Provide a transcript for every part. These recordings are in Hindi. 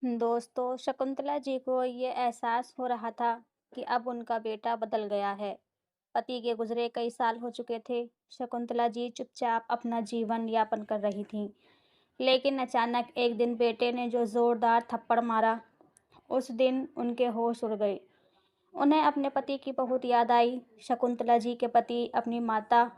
दोस्तों, शकुंतला जी को ये एहसास हो रहा था कि अब उनका बेटा बदल गया है। पति के गुजरे कई साल हो चुके थे। शकुंतला जी चुपचाप अपना जीवन यापन कर रही थीं। लेकिन अचानक एक दिन बेटे ने जो जोरदार थप्पड़ मारा, उस दिन उनके होश उड़ गए। उन्हें अपने पति की बहुत याद आई। शकुंतला जी के पति अपनी माता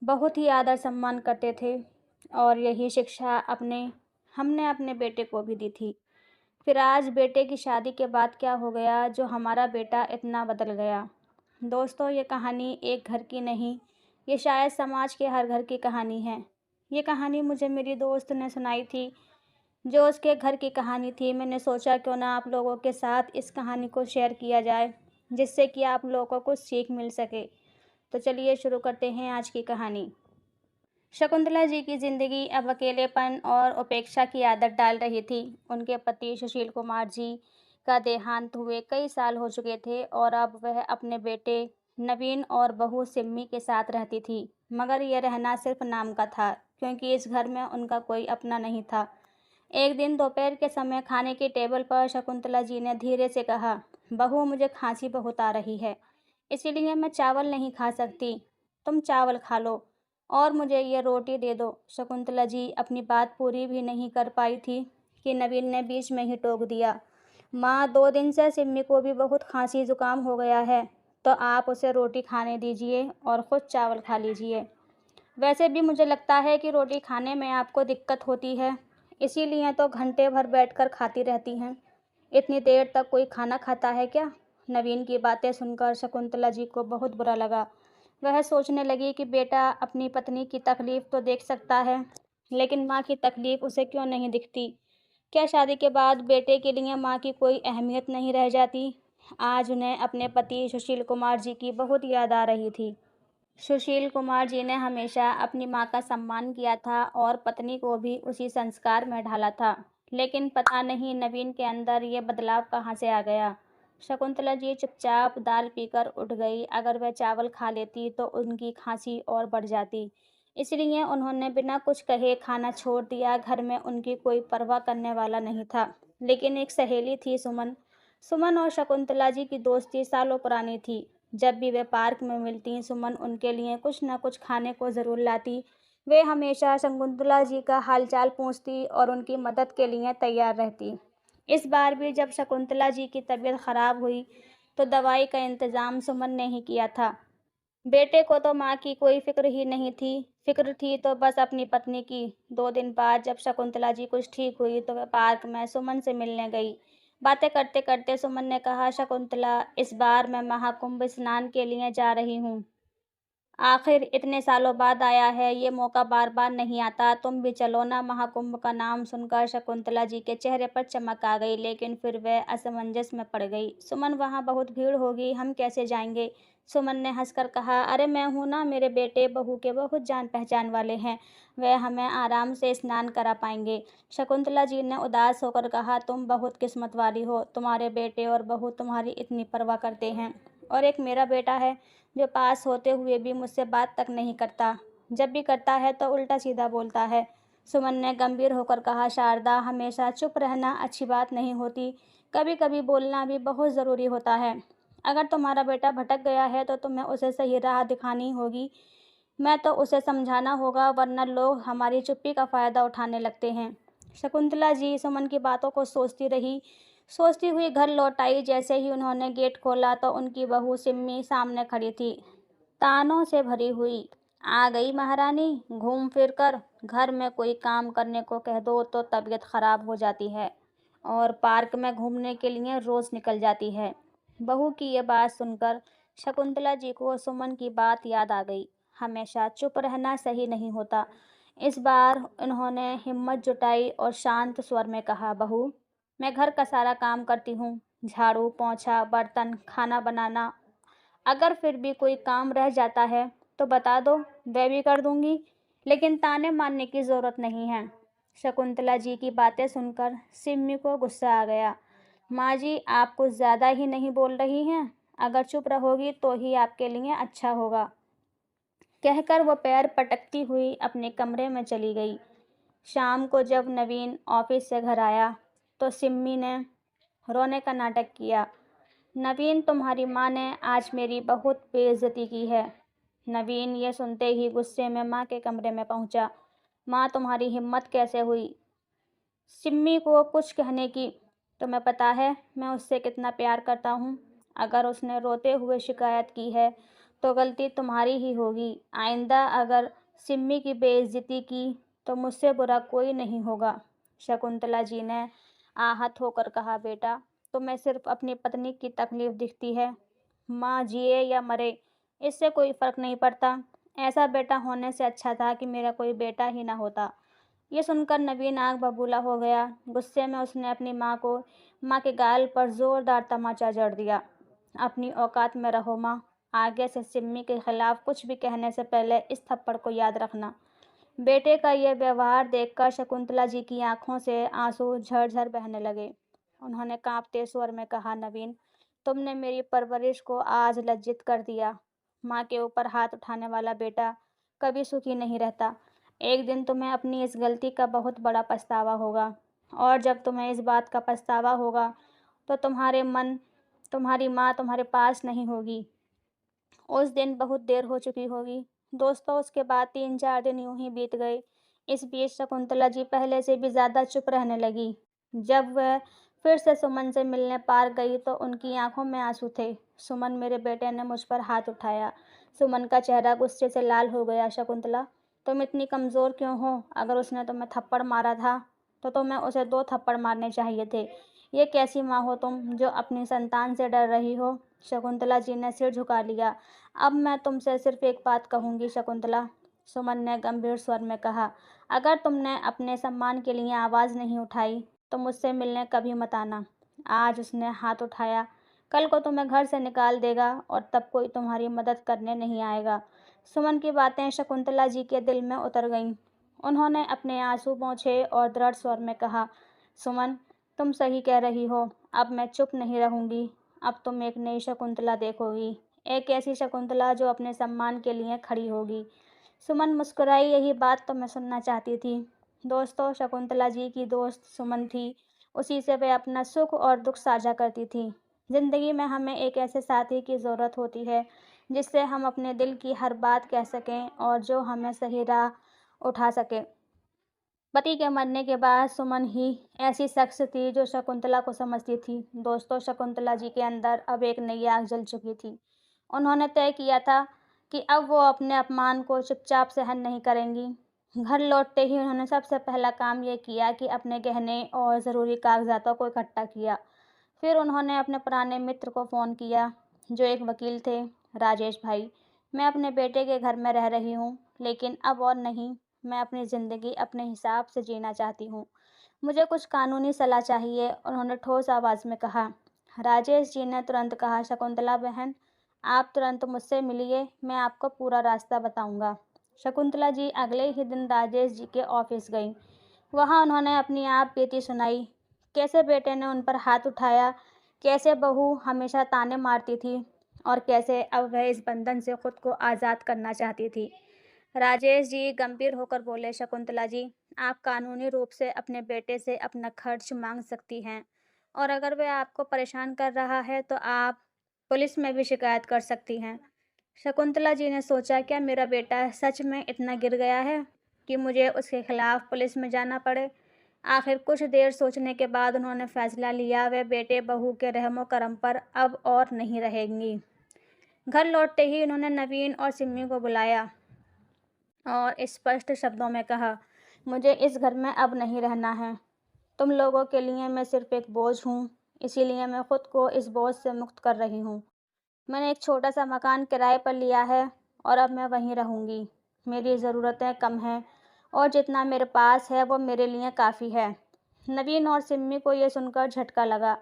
बहुत ही आदर सम्मान करते थे और यही शिक्षा अपने हमने अपने बेटे को भी दी थी। फिर आज बेटे की शादी के बाद क्या हो गया जो हमारा बेटा इतना बदल गया। दोस्तों, ये कहानी एक घर की नहीं, ये शायद समाज के हर घर की कहानी है। ये कहानी मुझे मेरी दोस्त ने सुनाई थी, जो उसके घर की कहानी थी। मैंने सोचा क्यों ना आप लोगों के साथ इस कहानी को शेयर किया जाए, जिससे कि आप लोगों को कुछ सीख मिल सके। तो चलिए शुरू करते हैं आज की कहानी। शकुंतला जी की जिंदगी अब अकेलेपन और उपेक्षा की आदत डाल रही थी। उनके पति सुशील कुमार जी का देहांत हुए कई साल हो चुके थे और अब वह अपने बेटे नवीन और बहू सिम्मी के साथ रहती थी। मगर यह रहना सिर्फ नाम का था, क्योंकि इस घर में उनका कोई अपना नहीं था। एक दिन दोपहर के समय खाने की टेबल पर शकुंतला जी ने धीरे से कहा, बहू, मुझे खांसी बहुत आ रही है, इसीलिए मैं चावल नहीं खा सकती। तुम चावल खा लो और मुझे ये रोटी दे दो। शकुंतला जी अपनी बात पूरी भी नहीं कर पाई थी कि नवीन ने बीच में ही टोक दिया, माँ, 2 दिन से सिम्मी को भी बहुत खांसी जुकाम हो गया है, तो आप उसे रोटी खाने दीजिए और खुद चावल खा लीजिए। वैसे भी मुझे लगता है कि रोटी खाने में आपको दिक्कत होती है, इसीलिए तो घंटे भर बैठकर खाती रहती हैं। इतनी देर तक कोई खाना खाता है क्या? नवीन की बातें सुनकर शकुंतला जी को बहुत बुरा लगा। वह सोचने लगी कि बेटा अपनी पत्नी की तकलीफ तो देख सकता है, लेकिन माँ की तकलीफ उसे क्यों नहीं दिखती? क्या शादी के बाद बेटे के लिए माँ की कोई अहमियत नहीं रह जाती? आज उन्हें अपने पति सुशील कुमार जी की बहुत याद आ रही थी। सुशील कुमार जी ने हमेशा अपनी माँ का सम्मान किया था और पत्नी को भी उसी संस्कार में ढाला था। लेकिन पता नहीं नवीन के अंदर ये बदलाव कहाँ से आ गया। शकुंतला जी चुपचाप दाल पीकर उठ गई। अगर वह चावल खा लेती तो उनकी खांसी और बढ़ जाती, इसलिए उन्होंने बिना कुछ कहे खाना छोड़ दिया। घर में उनकी कोई परवाह करने वाला नहीं था। लेकिन एक सहेली थी, सुमन। सुमन और शकुंतला जी की दोस्ती सालों पुरानी थी। जब भी वे पार्क में मिलती, सुमन उनके लिए कुछ न कुछ खाने को ज़रूर लाती। वे हमेशा शकुंतला जी का हालचाल पूछती और उनकी मदद के लिए तैयार रहती। इस बार भी जब शकुंतला जी की तबीयत खराब हुई, तो दवाई का इंतज़ाम सुमन ने ही किया था। बेटे को तो माँ की कोई फ़िक्र ही नहीं थी। फ़िक्र थी तो बस अपनी पत्नी की। 2 दिन बाद जब शकुंतला जी कुछ ठीक हुई, तो वह पार्क में सुमन से मिलने गई। बातें करते-करते सुमन ने कहा, शकुंतला, इस बार मैं महाकुंभ स्नान के लिए जा रही हूँ। आखिर इतने सालों बाद आया है, ये मौका बार-बार नहीं आता। तुम भी चलो ना। महाकुंभ का नाम सुनकर शकुंतला जी के चेहरे पर चमक आ गई, लेकिन फिर वह असमंजस में पड़ गई। सुमन, वहाँ बहुत भीड़ होगी, हम कैसे जाएंगे? सुमन ने हंसकर कहा, अरे मैं हूं ना, मेरे बेटे बहू के बहुत जान पहचान वाले हैं, वह हमें आराम से स्नान करा पाएंगे। शकुंतला जी ने उदास होकर कहा, तुम बहुत किस्मत वाली हो, तुम्हारे बेटे और बहू तुम्हारी इतनी परवाह करते हैं, और एक मेरा बेटा है जो पास होते हुए भी मुझसे बात तक नहीं करता। जब भी करता है तो उल्टा सीधा बोलता है। सुमन ने गंभीर होकर कहा, शारदा, हमेशा चुप रहना अच्छी बात नहीं होती, कभी कभी बोलना भी बहुत ज़रूरी होता है। अगर तुम्हारा बेटा भटक गया है तो तुम्हें उसे सही राह दिखानी होगी। मैं तो उसे समझाना होगा, वरना लोग हमारी चुप्पी का फ़ायदा उठाने लगते हैं। शकुंतला जी सुमन की बातों को सोचती रही। सोचती हुई घर लौट आई। जैसे ही उन्होंने गेट खोला तो उनकी बहू सिम्मी सामने खड़ी थी, तानों से भरी हुई। आ गई महारानी, घूम फिर कर। घर में कोई काम करने को कह दो तो तबीयत खराब हो जाती है, और पार्क में घूमने के लिए रोज निकल जाती है। बहू की ये बात सुनकर शकुंतला जी को सुमन की बात याद आ गई। हमेशा चुप रहना सही नहीं होता। इस बार उन्होंने हिम्मत जुटाई और शांत स्वर में कहा, बहू, मैं घर का सारा काम करती हूँ, झाड़ू, पोंछा, बर्तन, खाना बनाना। अगर फिर भी कोई काम रह जाता है तो बता दो, वह भी कर दूंगी, लेकिन ताने मारने की ज़रूरत नहीं है। शकुंतला जी की बातें सुनकर सिम्मी को गुस्सा आ गया। माँ जी, आप कुछ ज़्यादा ही नहीं बोल रही हैं? अगर चुप रहोगी तो ही आपके लिए अच्छा होगा, कहकर वो पैर पटकती हुई अपने कमरे में चली गई। शाम को जब नवीन ऑफिस से घर आया तो सिम्मी ने रोने का नाटक किया। नवीन, तुम्हारी माँ ने आज मेरी बहुत बेइज्जती की है। नवीन ये सुनते ही गुस्से में माँ के कमरे में पहुंचा। माँ, तुम्हारी हिम्मत कैसे हुई सिम्मी को कुछ कहने की? तुम्हें पता है मैं उससे कितना प्यार करता हूँ। अगर उसने रोते हुए शिकायत की है तो गलती तुम्हारी ही होगी। आइंदा अगर सिम्मी की बेइज्जती की तो मुझसे बुरा कोई नहीं होगा। शकुंतला जी ने आहत होकर कहा, बेटा, तुम्हें सिर्फ अपनी पत्नी की तकलीफ दिखती है। माँ जिए या मरे, इससे कोई फर्क नहीं पड़ता। ऐसा बेटा होने से अच्छा था कि मेरा कोई बेटा ही ना होता। ये सुनकर नवीन आग बबूला हो गया। गुस्से में उसने अपनी माँ के गाल पर जोरदार तमाचा जड़ दिया। अपनी औकात में रहो माँ। आगे से सिम्मी के खिलाफ कुछ भी कहने से पहले इस थप्पड़ को याद रखना। बेटे का यह व्यवहार देखकर शकुंतला जी की आंखों से आंसू झरझर बहने लगे। उन्होंने कांपते स्वर में कहा, नवीन, तुमने मेरी परवरिश को आज लज्जित कर दिया। माँ के ऊपर हाथ उठाने वाला बेटा कभी सुखी नहीं रहता। एक दिन तुम्हें अपनी इस गलती का बहुत बड़ा पछतावा होगा, और जब तुम्हें इस बात का पछतावा होगा तो तुम्हारी माँ तुम्हारे पास नहीं होगी। उस दिन बहुत देर हो चुकी होगी। दोस्तों, उसके बाद 3-4 दिन यूं ही बीत गए। इस बीच शकुंतला जी पहले से भी ज़्यादा चुप रहने लगी। जब वह फिर से सुमन से मिलने पार गई तो उनकी आंखों में आंसू थे। सुमन, मेरे बेटे ने मुझ पर हाथ उठाया। सुमन का चेहरा गुस्से से लाल हो गया। शकुंतला, तुम इतनी कमज़ोर क्यों हो? अगर उसने तुम्हें थप्पड़ मारा था तो तुम्हें उसे 2 थप्पड़ मारने चाहिए थे। ये कैसी माँ हो तुम जो अपनी संतान से डर रही हो? शकुंतला जी ने सिर झुका लिया। अब मैं तुमसे सिर्फ एक बात कहूँगी शकुंतला, सुमन ने गंभीर स्वर में कहा। अगर तुमने अपने सम्मान के लिए आवाज़ नहीं उठाई तो मुझसे मिलने कभी मत आना। आज उसने हाथ उठाया, कल को तुम्हें घर से निकाल देगा और तब कोई तुम्हारी मदद करने नहीं आएगा। सुमन की बातें शकुंतला जी के दिल में उतर गईं। उन्होंने अपने आंसू पोंछे और दृढ़ स्वर में कहा, सुमन, तुम सही कह रही हो। अब मैं चुप नहीं रहूंगी। अब तुम एक नई शकुंतला देखोगी, एक ऐसी शकुंतला जो अपने सम्मान के लिए खड़ी होगी। सुमन मुस्कुराई। यही बात तो मैं सुनना चाहती थी। दोस्तों, शकुंतला जी की दोस्त सुमन थी। उसी से वे अपना सुख और दुख साझा करती थी। जिंदगी में हमें एक ऐसे साथी की ज़रूरत होती है जिससे हम अपने दिल की हर बात कह सकें और जो हमें सही राह उठा सके। पति के मरने के बाद सुमन ही ऐसी शख्स थी जो शकुंतला को समझती थी। दोस्तों, शकुंतला जी के अंदर अब एक नई आग जल चुकी थी। उन्होंने तय किया था कि अब वो अपने अपमान को चुपचाप सहन नहीं करेंगी। घर लौटते ही उन्होंने सबसे पहला काम ये किया कि अपने गहने और ज़रूरी कागजातों को इकट्ठा किया। फिर उन्होंने अपने पुराने मित्र को फ़ोन किया, जो एक वकील थे। राजेश भाई, मैं अपने बेटे के घर में रह रही हूँ, लेकिन अब और नहीं। मैं अपनी ज़िंदगी अपने हिसाब से जीना चाहती हूँ। मुझे कुछ कानूनी सलाह चाहिए, उन्होंने ठोस आवाज़ में कहा। राजेश जी ने तुरंत कहा, शकुंतला बहन, आप तुरंत मुझसे मिलिए, मैं आपको पूरा रास्ता बताऊंगा। शकुंतला जी अगले ही दिन राजेश जी के ऑफिस गईं। वहाँ उन्होंने अपनी आप बीती सुनाई। कैसे बेटे ने उन पर हाथ उठाया, कैसे बहू हमेशा ताने मारती थी और कैसे अब वह इस बंधन से खुद को आज़ाद करना चाहती थी। राजेश जी गंभीर होकर बोले, शकुंतला जी, आप कानूनी रूप से अपने बेटे से अपना खर्च मांग सकती हैं, और अगर वह आपको परेशान कर रहा है तो आप पुलिस में भी शिकायत कर सकती हैं। शकुंतला जी ने सोचा, क्या मेरा बेटा सच में इतना गिर गया है कि मुझे उसके खिलाफ पुलिस में जाना पड़े? आखिर कुछ देर सोचने के बाद उन्होंने फैसला लिया, वे बेटे बहू के रहमो करम पर अब और नहीं रहेंगी। घर लौटते ही उन्होंने नवीन और सिम्मी को बुलाया और स्पष्ट शब्दों में कहा, मुझे इस घर में अब नहीं रहना है। तुम लोगों के लिए मैं सिर्फ एक बोझ हूँ, इसीलिए मैं खुद को इस बोझ से मुक्त कर रही हूँ। मैंने एक छोटा सा मकान किराए पर लिया है और अब मैं वहीं रहूँगी। मेरी ज़रूरतें कम हैं और जितना मेरे पास है वो मेरे लिए काफ़ी है। नवीन और सिम्मी को ये सुनकर झटका लगा।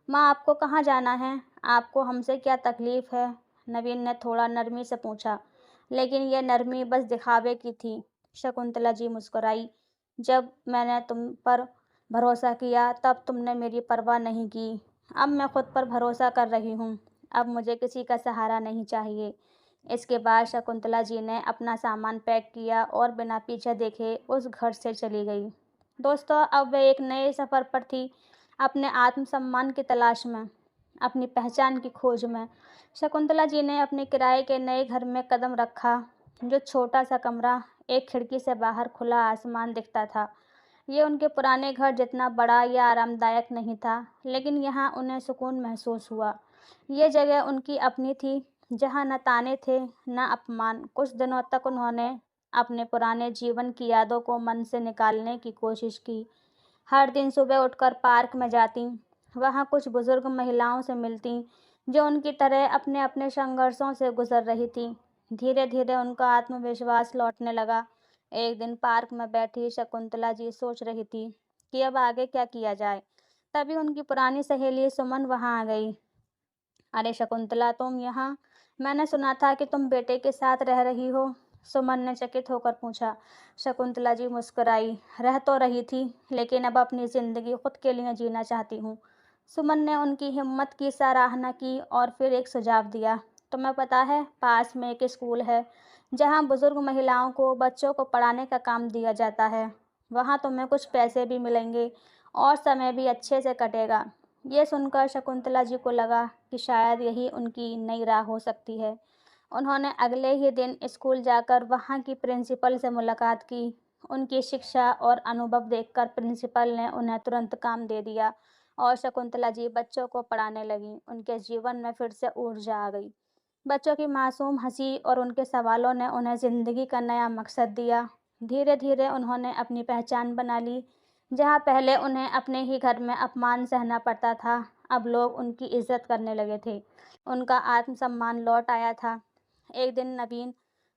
माँ, आपको कहाँ जाना है? आपको हमसे क्या तकलीफ़ है? नवीन ने थोड़ा नरमी से पूछा, लेकिन यह नरमी बस दिखावे की थी। शकुंतला जी मुस्कुराई। जब मैंने तुम पर भरोसा किया तब तुमने मेरी परवाह नहीं की। अब मैं खुद पर भरोसा कर रही हूँ। अब मुझे किसी का सहारा नहीं चाहिए। इसके बाद शकुंतला जी ने अपना सामान पैक किया और बिना पीछे देखे उस घर से चली गई। दोस्तों, अब वह एक नए सफ़र पर थी। अपने आत्मसम्मान की तलाश में, अपनी पहचान की खोज में। शकुंतला जी ने अपने किराए के नए घर में कदम रखा, जो छोटा-सा कमरा, एक खिड़की से बाहर खुला आसमान दिखता था। ये उनके पुराने घर जितना बड़ा या आरामदायक नहीं था, लेकिन यहाँ उन्हें सुकून महसूस हुआ। ये जगह उनकी अपनी थी, जहाँ न ताने थे, न अपमान। कुछ दिनों तक उन्होंने अपने पुराने जीवन की यादों को मन से निकालने की कोशिश की। हर दिन सुबह उठकर पार्क में जातीं, वहाँ कुछ बुजुर्ग महिलाओं से मिलतीं, जो उनकी तरह अपने-अपने संघर्षों से गुजर रही थीं। धीरे-धीरे उनका आत्मविश्वास लौटने लगा। एक दिन पार्क में बैठी शकुंतला जी सोच रही थी कि अब आगे क्या किया जाए। तभी उनकी पुरानी सहेली सुमन वहाँ आ गई। अरे शकुंतला, तुम यहाँ? मैंने सुना था कि तुम बेटे के साथ रह रही हो। सुमन ने चकित होकर पूछा। शकुंतला जी मुस्कुराई। रह तो रही थी, लेकिन अब अपनी जिंदगी खुद के लिए जीना चाहती हूँ। सुमन ने उनकी हिम्मत की सराहना की और फिर एक सुझाव दिया। तुम्हें पता है, पास में एक स्कूल है, जहाँ बुजुर्ग महिलाओं को बच्चों को पढ़ाने का काम दिया जाता है। वहाँ तुम्हें कुछ पैसे भी मिलेंगे और समय भी अच्छे से कटेगा। ये सुनकर शकुंतला जी को लगा कि शायद यही उनकी नई राह हो सकती है। उन्होंने अगले ही दिन स्कूल जाकर वहाँ की प्रिंसिपल से मुलाकात की। उनकी शिक्षा और अनुभव देखकर प्रिंसिपल ने उन्हें तुरंत काम दे दिया और शकुंतला जी बच्चों को पढ़ाने लगीं। उनके जीवन में फिर से ऊर्जा आ गई। बच्चों की मासूम हंसी और उनके सवालों ने उन्हें जिंदगी का नया मकसद दिया। धीरे धीरे उन्होंने अपनी पहचान बना ली। जहाँ पहले उन्हें अपने ही घर में अपमान सहना पड़ता था, अब लोग उनकी इज्जत करने लगे थे। उनका आत्मसम्मान लौट आया था। एक दिन नवीन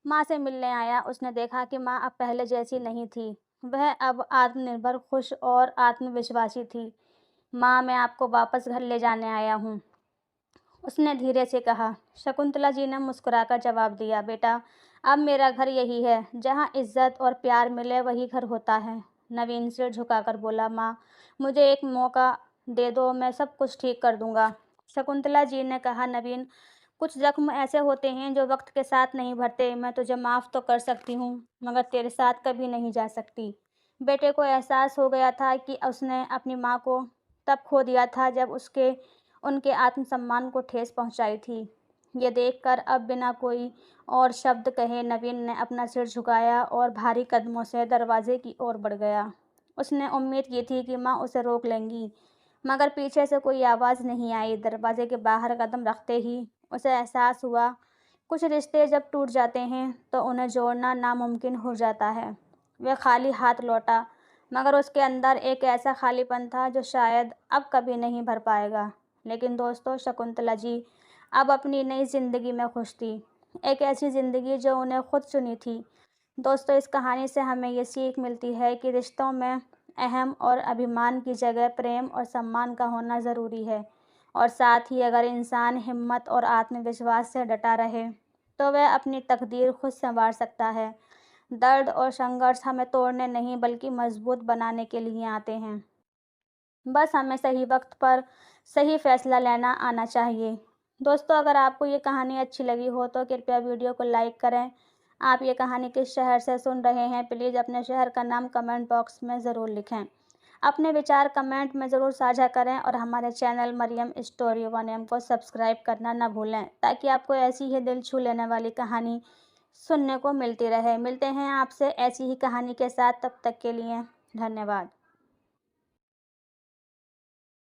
माँ से मिलने आया। उसने देखा कि माँ अब पहले जैसी नहीं थी। वह अब आत्मनिर्भर, खुश और आत्मविश्वासी थी। माँ, मैं आपको वापस घर ले जाने आया हूँ, उसने धीरे से कहा। शकुंतला जी ने मुस्कुराकर जवाब दिया, बेटा, अब मेरा घर यही है, जहाँ इज्जत और प्यार मिले वही घर होता है। नवीन सिर झुकाकर बोला, माँ, मुझे एक मौका दे दो, मैं सब कुछ ठीक कर दूंगा। शकुंतला जी ने कहा, नवीन, कुछ जख्म ऐसे होते हैं जो वक्त के साथ नहीं भरते। मैं तुझे माफ़ तो कर सकती हूँ, मगर तेरे साथ कभी नहीं जा सकती। बेटे को एहसास हो गया था कि उसने अपनी माँ को तब खो दिया था जब उसके उनके आत्मसम्मान को ठेस पहुंचाई थी। ये देखकर अब बिना कोई और शब्द कहे नवीन ने अपना सिर झुकाया और भारी कदमों से दरवाजे की ओर बढ़ गया। उसने उम्मीद की थी कि माँ उसे रोक लेंगी, मगर पीछे से कोई आवाज़ नहीं आई। दरवाजे के बाहर कदम रखते ही उसे एहसास हुआ, कुछ रिश्ते जब टूट जाते हैं तो उन्हें जोड़ना नामुमकिन हो जाता है। वह खाली हाथ लौटा, मगर उसके अंदर एक ऐसा खालीपन था जो शायद अब कभी नहीं भर पाएगा। लेकिन दोस्तों, शकुंतला जी अब अपनी नई ज़िंदगी में खुश थी, एक ऐसी ज़िंदगी जो उन्हें खुद चुनी थी। दोस्तों, इस कहानी से हमें ये सीख मिलती है कि रिश्तों में अहम और अभिमान की जगह प्रेम और सम्मान का होना ज़रूरी है। और साथ ही अगर इंसान हिम्मत और आत्मविश्वास से डटा रहे, तो वह अपनी तकदीर खुद संवार सकता है। दर्द और संघर्ष हमें तोड़ने नहीं बल्कि मजबूत बनाने के लिए आते हैं। बस हमें सही वक्त पर सही फैसला लेना आना चाहिए। दोस्तों, अगर आपको ये कहानी अच्छी लगी हो तो कृपया वीडियो को लाइक करें। आप ये कहानी किस शहर से सुन रहे हैं, प्लीज़ अपने शहर का नाम कमेंट बॉक्स में ज़रूर लिखें। अपने विचार कमेंट में ज़रूर साझा करें और हमारे चैनल मरियम स्टोरी 1M को सब्सक्राइब करना न भूलें, ताकि आपको ऐसी ही दिल छू लेने वाली कहानी सुनने को मिलती रहे। मिलते हैं आपसे ऐसी ही कहानी के साथ, तब तक के लिए धन्यवाद।